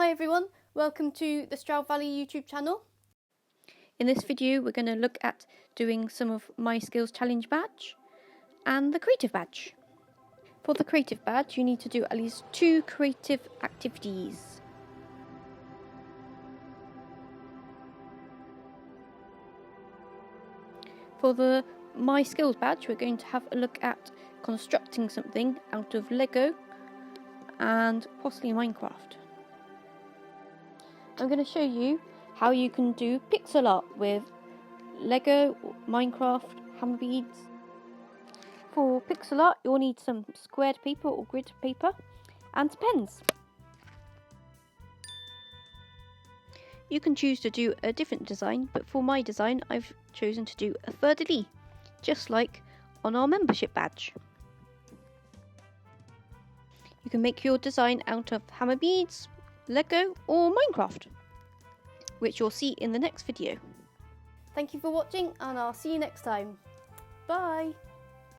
Hi everyone, welcome to the Stroud Valley YouTube channel. In this video we're going to look at doing some of my skills challenge badge and the creative badge. For the creative badge you need to do at least 2 creative activities. For the my skills badge we're going to have a look at constructing something out of Lego and possibly Minecraft. I'm going to show you how you can do pixel art with Lego, Minecraft, hammer beads. For pixel art you'll need some squared paper or grid paper and pens. You can choose to do a different design, but for my design I've chosen to do a fleur-de-lis, just like on our membership badge. You can make your design out of hammer beads, Lego or Minecraft, which you'll see in the next video. Thank you for watching and I'll see you next time. Bye!